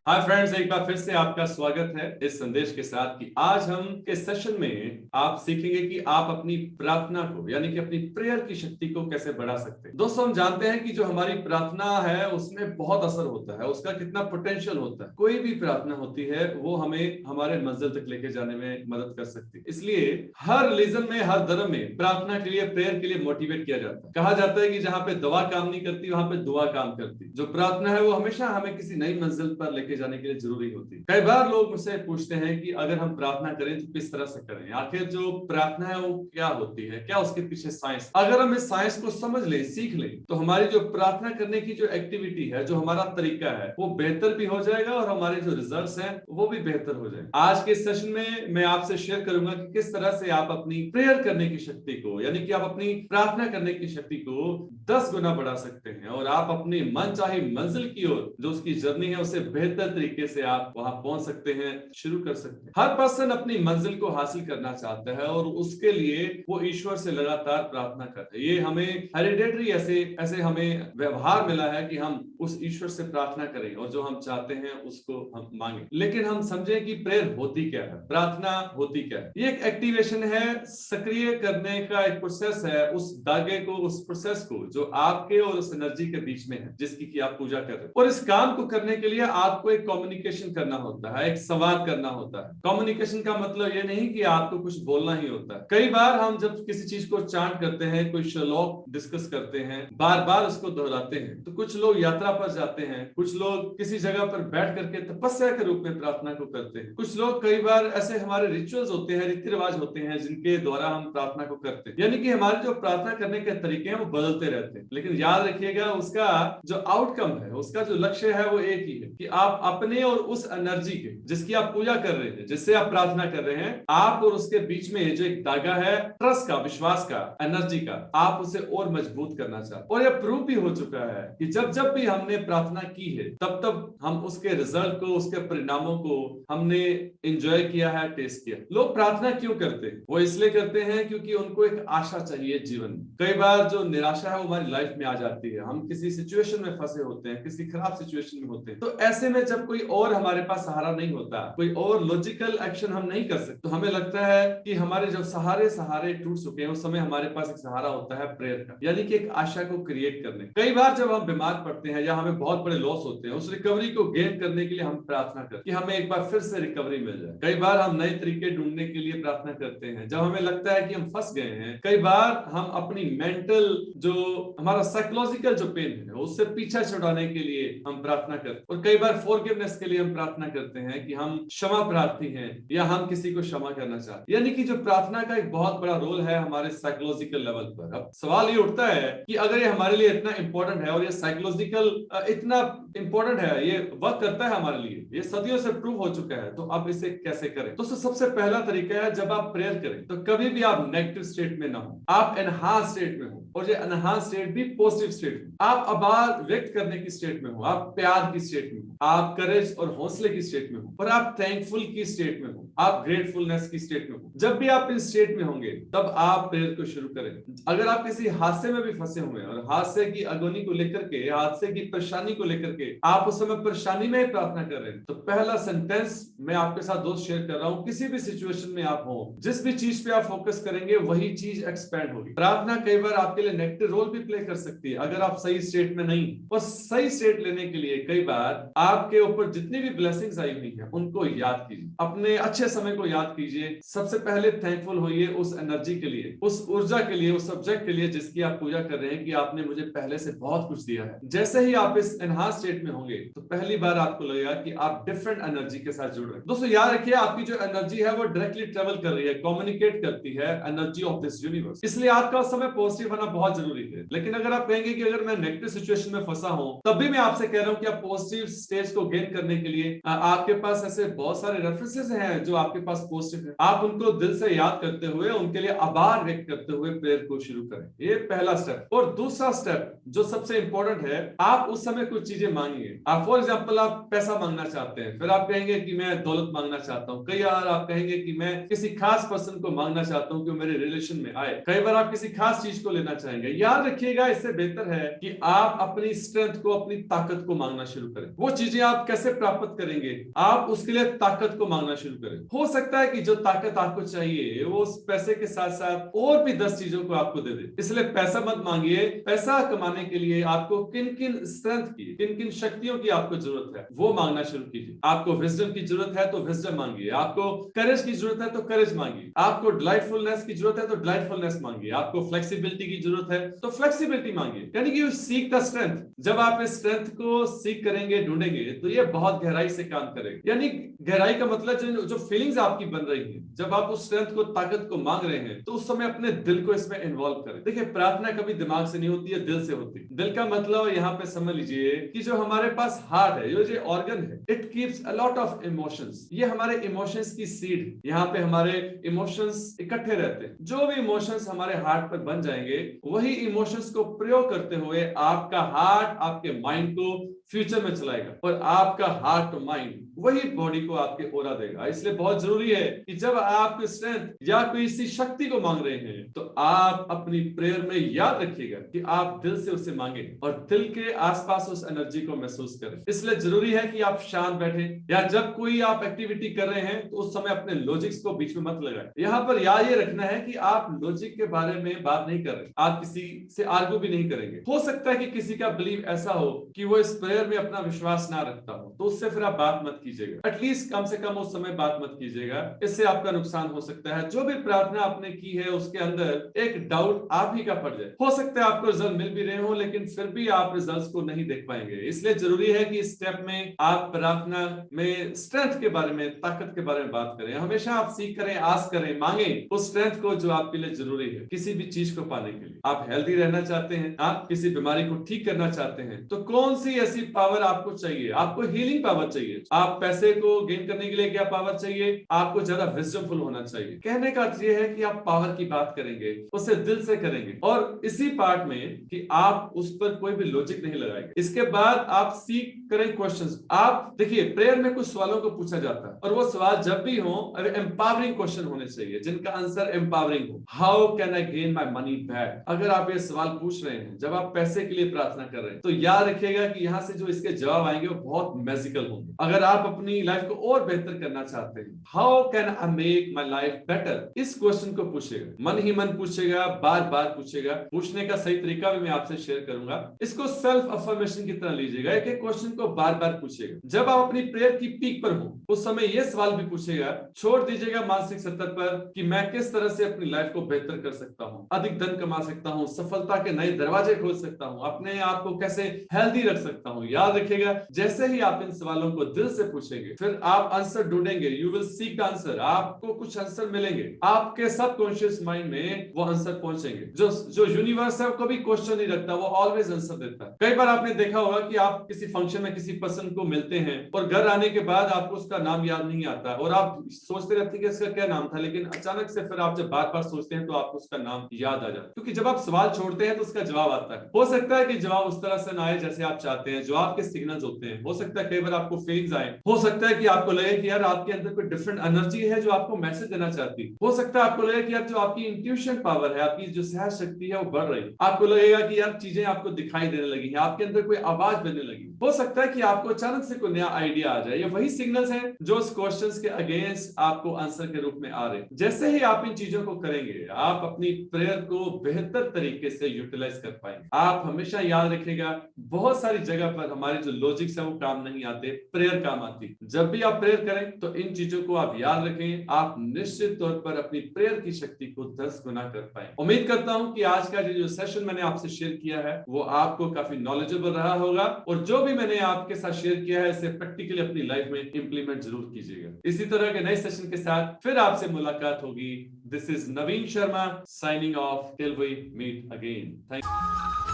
Hi friends, एक बार फिर से आपका स्वागत है इस संदेश के साथ कि आज हम इस सेशन में आप सीखेंगे कि आप अपनी प्रार्थना को यानी कि अपनी प्रेयर की शक्ति को कैसे बढ़ा सकते हैं। दोस्तों, हम जानते हैं कि जो हमारी प्रार्थना है उसमें बहुत असर होता है, उसका कितना पोटेंशियल होता है। कोई भी प्रार्थना होती है वो हमें हमारे मंजिल तक लेके जाने में मदद कर सकती है। इसलिए हर रिलीजन में, हर धर्म में प्रार्थना के लिए, प्रेयर के लिए मोटिवेट किया जाता है। कहा जाता है कि जहां पे दवा काम नहीं करती वहां पे दुआ काम करती। जो प्रार्थना है वो हमेशा हमें किसी नई मंजिल पर लेके जाने के लिए जरूरी होती है। कई बार लोग मुझसे पूछते हैं कि अगर हम प्रार्थना करें तो किस तरह से करें, आखिर जो प्रार्थना है वो क्या होती है, क्या उसके पीछे साइंस। अगर हम इस साइंस को समझ लें, सीख लें, तो हमारी जो प्रार्थना करने की जो एक्टिविटी है, जो हमारा तरीका है, वो बेहतर भी हो जाएगा और हमारे जो रिजल्ट्स हैं वो भी बेहतर हो जाएंगे। आज के सेशन में मैं आपसे शेयर करूंगा कि किस तरह से आप अपनी प्रेयर करने की शक्ति को, यानी कि आप अपनी प्रार्थना करने की शक्ति को 10 गुना बढ़ा सकते हैं और आप अपनी मन चाहे मंजिल की ओर जो उसकी जर्नी है उसे बेहतर तरीके से आप वहां पहुंच सकते हैं, शुरू कर सकते हैं। हर पर्सन अपनी मंजिल को हासिल करना चाहता है और उसके लिए वो ईश्वर से लगातार प्रार्थना करता है। ये हमें हेरिडेटरी ऐसे हमें व्यवहार मिला है कि हम उस ईश्वर से प्रार्थना करें और जो हम चाहते हैं उसको हम मांगे। लेकिन हम समझें कि प्रेयर होती क्या है, प्रार्थना होती क्या है। ये एक एक्टिवेशन है, सक्रिय करने का एक प्रोसेस है, उस धागे को, उस प्रोसेस को जो आपके और उस एनर्जी के बीच में है जिसकी कि आप पूजा कर रहे हैं। और इस काम को करने के लिए आपको एक कम्युनिकेशन करना होता है, एक संवाद करना होता है। कम्युनिकेशन का मतलब ये नहीं कि आपको कुछ बोलना ही होता है। कई बार हम जब किसी चीज को चांट करते हैं, कोई श्लोक डिस्कस करते हैं, बार बार उसको दोहराते हैं, तो कुछ लोग यात्रा पर जाते हैं, कुछ लोग किसी जगह पर बैठ करके तपस्या के रूप में प्रार्थना को करते हैं, कुछ लोग कई बार ऐसे हमारे रिचुअल्स होते हैं, रीति रिवाज होते हैं जिनके द्वारा हम प्रार्थना को करते हैं। यानी कि हमारे जो प्रार्थना करने के तरीके हैं वो बदलते रहते हैं, लेकिन याद रखिएगा उसका जो आउटकम है, उसका जो लक्ष्य है वो एक ही है कि आप अपने और उस एनर्जी के जिसकी आप पूजा कर रहे हैं, जिससे आप प्रार्थना कर रहे हैं, आप और उसके बीच में जो एक धागा है ट्रस्ट का, विश्वास का, एनर्जी का, आप उसे और मजबूत करना चाहते। और यह प्रूव भी हो चुका है कि जब जब भी हमने प्रार्थना की है तब तब हम उसके रिजल्ट को, उसके परिणामों को हमने एंजॉय किया है, टेस्ट किया। लोग प्रार्थना क्यों करते हैं? वो इसलिए करते हैं क्योंकि उनको एक आशा चाहिए जीवन में। कई बार जो निराशा है वो हमारी लाइफ में आ जाती है, हम किसी सिचुएशन में फंसे होते हैं, किसी खराब सिचुएशन में होते हैं, तो ऐसे में जब कोई और हमारे पास सहारा नहीं होता, कोई और लॉजिकल एक्शन हम नहीं कर सकते, तो हमें लगता है कि हमारे जब सहारे टूट चुके हैं, उस समय हमारे पास एक सहारा होता है प्रेयर का, यानी कि एक आशा को क्रिएट करने। कई बार जब हम बीमार पड़ते हैं या हमें बहुत बड़े लॉस होते हैं, उस रिकवरी को गेन करने के लिए हम प्रार्थना करते हैं कि हमें एक बार फिर से रिकवरी मिल जाए। कई बार हम नए तरीके ढूंढने के लिए प्रार्थना करते हैं जब हमें लगता है कि हम फंस गए हैं। कई बार हम अपनी मेंटल, जो हमारा साइकोलॉजिकल जो पेन है, उससे पीछा छुड़ाने के लिए हम प्रार्थना करते हैं। और कई बार फॉरगिवनेस के लिए हम प्रार्थना करते हैं कि हम क्षमा प्रार्थी हैं या हम किसी को क्षमा करना चाहते हैं। यानी कि जो प्रार्थना का एक बहुत बड़ा रोल है हमारे साइकोलॉजिकल लेवल पर। अब सवाल ये उठता है कि अगर ये हमारे लिए इतना इंपॉर्टेंट है और ये साइकोलॉजिकल इतना इंपॉर्टेंट है, ये वर्क करता है हमारे लिए, ये सदियों से प्रूव हो चुका है, तो अब इसे कैसे करें? तो सबसे पहला तरीका है, जब आप प्रेयर करें तो कभी भी आप नेगेटिव स्टेट में ना हो, आप एनहांस स्टेट में हो। और ये एनहांस स्टेट भी पॉजिटिव स्टेट में, आप आभार व्यक्त करने की स्टेट में हो, आप प्यार की स्टेट में हो, आप करेज और हौसले की स्टेट में हो, और आप थैंकफुल की स्टेट में हो, आप ग्रेटफुलनेस की स्टेट में हो। जब भी आप इस स्टेट में होंगे तब आप प्रेयर को शुरू करें। अगर आप किसी हादसे में भी फंसे हुए हैं और हादसे की अगोनी को लेकर के, हादसे की परेशानी को लेकर के आप उस समय परेशानी में ही प्रार्थना कर रहे हैं, तो पहला सेंटेंस मैं आपके साथ दोस्त शेयर कर रहा हूं, किसी भी सिचुएशन में आप हो, जिस भी चीज पे आप फोकस करेंगे वही चीज एक्सपैंड होगी। प्रार्थना कई बार आपके लिए नेगेटिव रोल भी प्ले कर सकती है अगर आप सही स्टेट में नहीं। और सही स्टेट लेने के लिए कई बार आपके ऊपर जितनी भी ब्लेसिंग्स आई हुई है उनको याद कीजिए, अपने अच्छे समय को याद कीजिए। सबसे पहले थैंकफुल होइए उस एनर्जी के लिए, उस ऊर्जा के लिए, उस सब्जेक्ट के लिए जिसकी आप पूजा कर रहे हैं कि आपने मुझे पहले से बहुत कुछ दिया है। जैसे ही आप इस एनहांस स्टेट में होंगे तो पहली बार आपको लगेगा कि आप डिफरेंट एनर्जी के साथ जुड़ रहे हैं। दोस्तों याद रखिए, आपकी जो एनर्जी है वो डायरेक्टली ट्रेवल कर रही है, कम्युनिकेट करती है, एनर्जी ऑफ दिस यूनिवर्स। इसलिए आपका उस समय पॉजिटिव होना बहुत जरूरी है। लेकिन अगर आप कहेंगे कि अगर मैं नेगेटिव सिचुएशन में फंसा हूं, तब भी मैं आपसे कह रहा हूं कि आप पॉजिटिव स्टेज को गेन करने के लिए आपके पास ऐसे बहुत सारे रेफरेंसेस हैं जो आपके पास पॉजिटिव है। आप उनको दिल से याद करते हुए, उनके लिए आभार व्यक्त करते हुए प्रेयर को शुरू करें। ये पहला स्टेप। और दूसरा स्टेप जो सबसे इंपॉर्टेंट है, आप उस समय कुछ चीजें मांगिए। आप फॉर एग्जांपल आप पैसा मांगना चाहते हैं, फिर आप कहेंगे कि मैं दौलत मांगना चाहता हूं। कई बार आप कहेंगे कि मैं किसी खास पर्सन को मांगना चाहता हूं कि मेरे रिलेशन में आए। कई बार आप किसी खास चीज को लेना चाहेंगे। याद रखिएगा, इससे बेहतर है कि आप अपनी स्ट्रेंथ को, अपनी ताकत को मांगना शुरू करें। वो चीजें आप कैसे प्राप्त करेंगे? आप उसके लिए ताकत को मांगना शुरू करें। हो सकता है कि जो ताकत आपको चाहिए वो उस पैसे के साथ साथ और भी 10 चीजों को आपको दे दे। इसलिए पैसा मत मांगिए। पैसा कमाने के लिए आपको किन किन स्ट्रेंथ की, किन किन शक्तियों की आपको जरूरत है वो मांगना शुरू कीजिए। आपको विजडम की जरूरत है तो विजडम मांगिए। आपको करेज की जरूरत है तो करेज मांगिए। आपको डिलाइटफुलनेस की जरूरत है तो डिलाइटफुलनेस मांगिए। आपको फ्लेक्सिबिलिटी की जरूरत है तो फ्लेक्सिबिलिटी मांगिए। यानी कि यू सीक द स्ट्रेंथ। जब आप इस स्ट्रेंथ को सीख करेंगे, ढूंढेंगे, तो ये बहुत गहराई से काम करेगा। यानी गहराई का मतलब जो फीलिंग्स आपकी बन रही है, जब आप उस स्ट्रेंथ को, ताकत को मांग रहे हैं, तो उस समय अपने दिल को इसमें इन्वॉल्व करें। देखिए, प्रार्थना कभी दिमाग से नहीं होती है, दिल से होती है। दिल का मतलब यहाँ पे समझ लीजिए कि जो हमारे पास हार्ट है, जो ऑर्गन है, it keeps a lot of emotions. ये हमारे इमोशंस की सीड, यहाँ पे हमारे इमोशंस इकट्ठे रहते हैं। जो भी इमोशंस हमारे हार्ट पर बन जाएंगे, वही इमोशंस को प्रयोग करते हुए आपका हार्ट आपके माइंड को फ्यूचर में चलाएगा, और आपका हार्ट माइंड वही बॉडी को आपके ओरा देगा। इसलिए बहुत जरूरी है कि जब आप स्ट्रेंथ या किसी शक्ति को मांग रहे हैं, तो आप अपनी प्रेयर में याद रखिएगा कि आप दिल से उसे मांगे और दिल के आसपास उस एनर्जी को महसूस करें। इसलिए जरूरी है कि आप शांत बैठे, या जब कोई आप एक्टिविटी कर रहे हैं तो उस समय अपने लॉजिक्स को बीच में मत लगाएं। यहाँ पर याद ये रखना है कि आप लॉजिक के बारे में बात नहीं कर रहे, आप किसी से आर्ग्यू भी नहीं करेंगे। हो सकता है कि किसी का बिलीव ऐसा हो कि वो इस प्रेयर में अपना विश्वास ना रखता हो, तो उससे फिर आप बात मत कीजिएगा। एटलीस्ट कम से कम उस समय बात मत कीजिएगा, इससे आपका नुकसान हो सकता है। जो भी प्रार्थना आपने की है उसके अंदर एक डाउट आप ही का पड़ जाए। हो सकता है आपको रिजल्ट मिल भी रहे हो, लेकिन फिर भी आप रिजल्ट्स को नहीं देख पाएंगे। इसलिए जरूरी है कि इस स्टेप में आप प्रार्थना में स्ट्रेंथ के बारे में, ताकत के बारे में बात करें। हमेशा आप सीख करें, आस करें, मांगे उस स्ट्रेंथ को जो आपके लिए जरूरी है किसी भी चीज को पाने के लिए। आप हेल्दी रहना चाहते हैं, आप किसी बीमारी को ठीक करना चाहते हैं, तो कौन सी ऐसी पावर आपको चाहिए? आपको हीलिंग पावर चाहिए। आप पैसे को गेन करने के लिए क्या पावर चाहिए? आपको ज्यादा विजडमफुल होना चाहिए। कहने का अर्थ यह है कि आप पावर की बात करेंगे, उसे दिल से करेंगे, और इसी पार्ट में कि आप उस पर कोई भी लॉजिक नहीं लगाएंगे। इसके बाद आप सीख करें क्वेश्चंस। आप देखिए, प्रेयर में कुछ सवालों को पूछा जाता है, और वो सवाल जब भी हो एम्पावरिंग क्वेश्चन होने चाहिए, जिनका आंसर एम्पावरिंग हो। How can I gain my money back? अगर आप ये सवाल पूछ रहे हैं जब आप पैसे के लिए प्रार्थना कर रहे हैं, तो याद रखिएगा कि यहाँ से जो इसके जवाब आएंगे वो बहुत मैजिकल होंगे। अगर आप अपनी लाइफ को और बेहतर करना चाहते हैं, how can I make my life better, इस क्वेश्चन को पूछेगा, मन ही मन पूछेगा, बार बार पूछेगा। पूछने का सही तरीका भी मैं आपसे शेयर करूंगा। इसको सेल्फ अफर्मेशन की तरह लीजिएगा, एक एक क्वेश्चन को बार बार पूछेगा। जब आप अपनी प्रेयर की पीक पर हो, उस समय यह सवाल भी पूछेगा, छोड़ दीजिएगा मानसिक स्तर पर कि मैं किस तरह से अपनी लाइफ को बेहतर कर सकता हूं, अधिक धन कमा सकता हूं, सफलता के नए दरवाजे खोल सकता हूं, अपने आप को कैसे हेल्दी रख सकता हूं। याद रखिएगा, जैसे ही आप इन सवालों को दिल से पूछेंगे, फिर आप आंसर ढूंढेंगे। You will seek the answer. आपको कुछ आंसर मिलेंगे, आपके सबकॉन्शियस माइंड में वो आंसर पहुंचेंगे। जो यूनिवर्स है वो कभी क्वेश्चन नहीं रखता, वो ऑलवेज आंसर देता है। कई बार आपने देखा होगा कि आप किसी फंक्शन में किसी पर्सन को मिलते हैं और घर आने के बाद आपको उसका नाम याद नहीं आता, और आप सोचते रहते हैं कि इसका क्या नाम था, लेकिन अचानक से फिर आप जब बार बार सोचते हैं तो आपको उसका नाम याद आ जाता है। क्योंकि जब आप सवाल छोड़ते हैं तो उसका जवाब आता है। हो सकता है कि जवाब उस तरह से ना आए जैसे आप चाहते हैं, जो आपके सिग्नल्स होते हैं। हो सकता है कई बार आपको फीलिंग्स आए, हो सकता है कि आपको लगे कि यार आपके अंदर कोई डिफरेंट एनर्जी है जो आपको मैसेज देना चाहती है। हो सकता है आपको लगे कि यार जो आपकी इंट्यूशन पावर है, आपकी जो सहज शक्ति है वो बढ़ रही है। आपको लगेगा कि यार चीजें आपको दिखाई देने लगी है, आपके अंदर कोई आवाज बनने लगी। हो सकता है कि आपको अचानक से कोई नया आइडिया आ जाए। ये वही सिग्नल्स हैं जो उस क्वेश्चंस के अगेंस्ट आपको आंसर के रूप में आ रहे हैं। जैसे ही आप इन चीजों को करेंगे, आप अपनी प्रेयर को बेहतर तरीके से यूटिलाइज कर पाएंगे। आप हमेशा याद रखिएगा, बहुत सारी जगह पर हमारे जो लॉजिक्स है वो काम नहीं आते, प्रेयर काम आती। जब भी आप प्रेयर करें तो इन चीजों को आप याद रखें, आप निश्चित तौर पर अपनी प्रेयर की शक्ति को 10 गुना कर पाए। उम्मीद करता हूं कि आज का जो सेशन मैंने आपसे शेयर किया है वो आपको काफी नॉलेजेबल रहा होगा, और जो भी मैंने आपके साथ शेयर किया है इसे प्रैक्टिकली अपनी लाइफ में इंप्लीमेंट जरूर कीजिएगा। इसी तरह के नए सेशन के साथ फिर आपसे मुलाकात होगी। This is Naveen Sharma signing off till we meet again. Thank you.